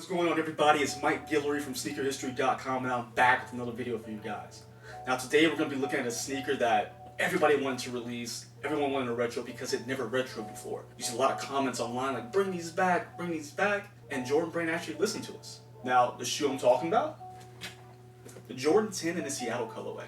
What's going on, everybody? It's Mike Guillory from SneakerHistory.com, and I'm back with another video for you guys. Now today we're going to be looking at a sneaker that everybody wanted to release, everyone wanted a retro because it never retro before. You see a lot of comments online like, bring these back, and Jordan Brand actually listened to us. Now, the shoe I'm talking about? The Jordan 10 in the Seattle colorway.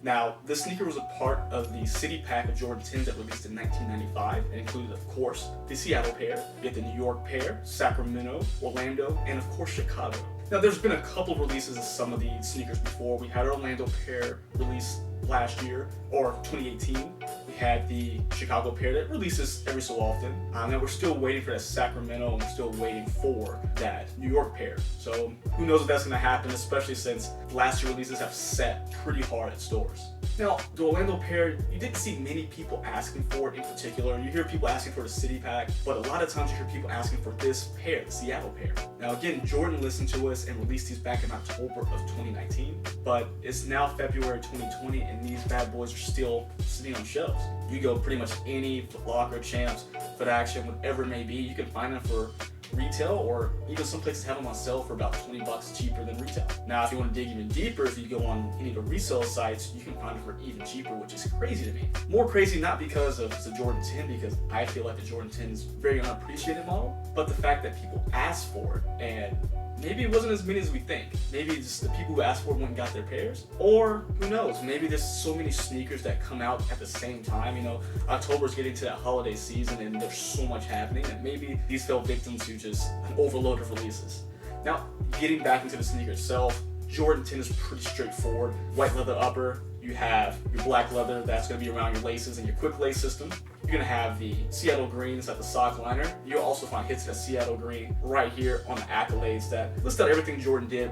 Now, this sneaker was a part of the city pack of Jordan 10s that released in 1995 and included, of course, the Seattle pair, you had the New York pair, Sacramento, Orlando, and of course Chicago. Now, there's been a couple releases of some of these sneakers before. We had our Orlando pair released last year, or 2018. We had the Chicago pair that releases every so often. And we're still waiting for that Sacramento, and we're still waiting for that New York pair. So who knows if that's going to happen, especially since last year releases have set pretty hard at stores. Now, the Orlando pair, you didn't see many people asking for it in particular. You hear people asking for the city pack, but a lot of times you hear people asking for this pair, the Seattle pair. Now again, Jordan listened to us and released these back in October of 2019, but it's now February 2020 and these bad boys are still sitting on shelves. You go pretty much any Foot Locker, Champs, Foot Action, whatever it may be, you can find them for retail, or even some places have them on sale for about 20 bucks cheaper than retail. Now, if you want to dig even deeper, if you go on any of the resale sites, you can find them for even cheaper, which is crazy to me. More crazy not because of the Jordan 10, because I feel like the Jordan 10 is a very unappreciated model, but the fact that people asked for it, and maybe it wasn't as many as we think. Maybe just the people who asked for it went and got their pairs. Or who knows, maybe there's so many sneakers that come out at the same time. You know, October's getting to that holiday season and there's so much happening that maybe these fell victim to just an overload of releases. Now, getting back into the sneaker itself, Jordan 10 is pretty straightforward. White leather upper, you have your black leather that's going to be around your laces and your quick lace system. You're going to have the Seattle green that's at the sock liner. You'll also find hits of that Seattle green right here on the accolades that list out everything Jordan did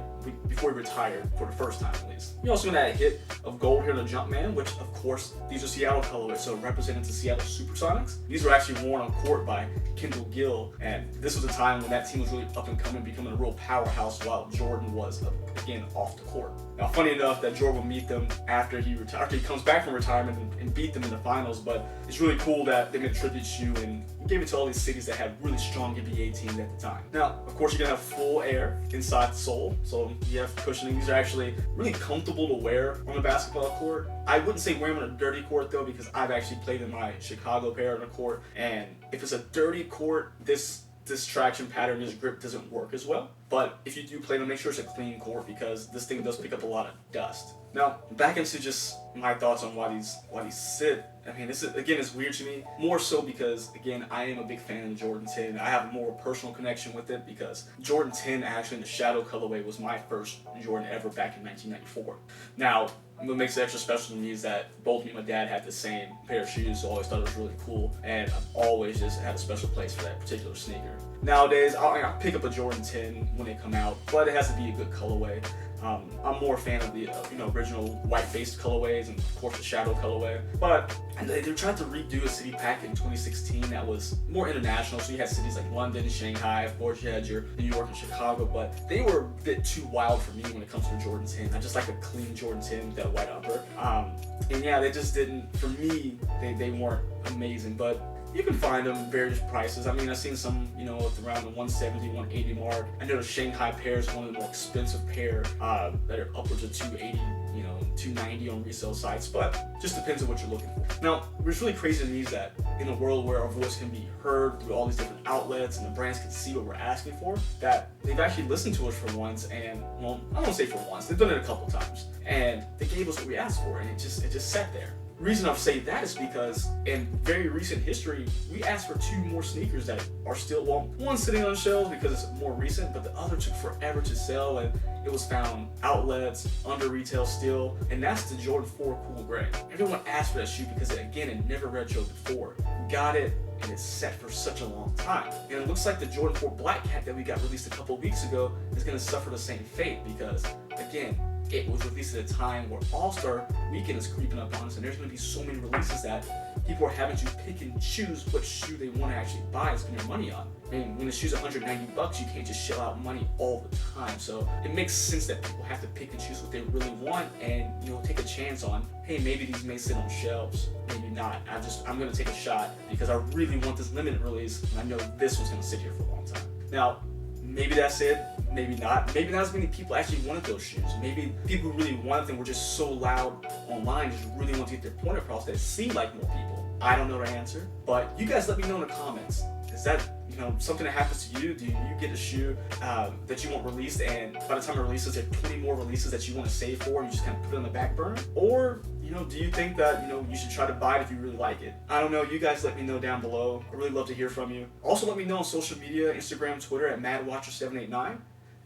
before he retired for the first time at least. You're also going to add a hit of gold here in the Jumpman, which of course, these are Seattle colorways, so representing the Seattle Supersonics. These were actually worn on court by Kendall Gill, and this was a time when that team was really up and coming, becoming a real powerhouse while Jordan was, again, off the court. Now, funny enough that Jordan will meet them after he comes back from retirement and beat them in the finals, but it's really cool that they made a tribute shoe and gave it to all these cities that had really strong NBA teams at the time. Now, of course, you're gonna have full air inside the sole, so you have cushioning. These are actually really comfortable to wear on a basketball court. I wouldn't say wear them on a dirty court though, because I've actually played in my Chicago pair on a court, and if it's a dirty court, this traction pattern, this grip doesn't work as well. But if you do play them, make sure it's a clean court because this thing does pick up a lot of dust. Now, back into just my thoughts on why these sit. I mean, this is, again, it's weird to me, more so because, again, I am a big fan of the Jordan 10. I have a more personal connection with it because Jordan 10, actually, in the Shadow colorway, was my first Jordan ever back in 1994. Now, what makes it extra special to me is that both me and my dad had the same pair of shoes, so I always thought it was really cool, and I've always just had a special place for that particular sneaker. Nowadays, I'll pick up a Jordan 10 when they come out, but it has to be a good colorway. I'm more a fan of the original white-based colorways and of course the Shadow colorway. But they tried to redo a city pack in 2016 that was more international. So you had cities like London, Shanghai, of course you had your New York and Chicago, but they were a bit too wild for me when it comes to Jordan 10. I just like a clean Jordan 10 with that white upper. And yeah, they just didn't, for me, they weren't amazing, but you can find them various prices. I mean, I've seen some, around the 170, 180 mark. I know the Shanghai pair is one of the more expensive pair that are upwards of 280, 290 on resale sites, but just depends on what you're looking for. Now, what's really crazy to me is that in a world where our voice can be heard through all these different outlets and the brands can see what we're asking for, that they've actually listened to us for once, and, well, I don't want to say for once, they've done it a couple times, and they gave us what we asked for, and it just sat there. The reason I've said that is because in very recent history, we asked for 2 more sneakers that are still, well, one sitting on shelves because it's more recent, but the other took forever to sell, and it was found outlets, under retail still, and that's the Jordan 4 Cool Gray. Everyone asked for that shoe because, again, it never retroed before. We got it, and it's set for such a long time. And it looks like the Jordan 4 Black Cat that we got released a couple weeks ago is going to suffer the same fate because, again, it was released at a time where All-Star Weekend is creeping up on us, and there's going to be so many releases that people are having to pick and choose what shoe they want to actually buy and spend their money on. I mean, when the shoe's 190 bucks, you can't just shell out money all the time. So it makes sense that people have to pick and choose what they really want and, take a chance on, hey, maybe these may sit on shelves, maybe not. I'm going to take a shot because I really want this limited release, and I know this one's going to sit here for a long time. Now, Maybe that's it, maybe not. Maybe not as many people actually wanted those shoes. Maybe people who really wanted them were just so loud online, just really want to get their point across that it seemed like more people. I don't know the answer, but you guys let me know in the comments. Is that, something that happens to you? Do you get a shoe that you want released, and by the time it releases, there are 20 more releases that you want to save for, and you just kind of put it on the back burner? Or, do you think that, you should try to buy it if you really like it? I don't know. You guys let me know down below. I really love to hear from you. Also, let me know on social media, Instagram, Twitter, at MadWatcher789.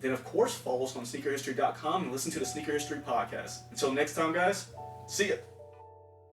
Then, of course, follow us on SneakerHistory.com and listen to the Sneaker History Podcast. Until next time, guys, see ya.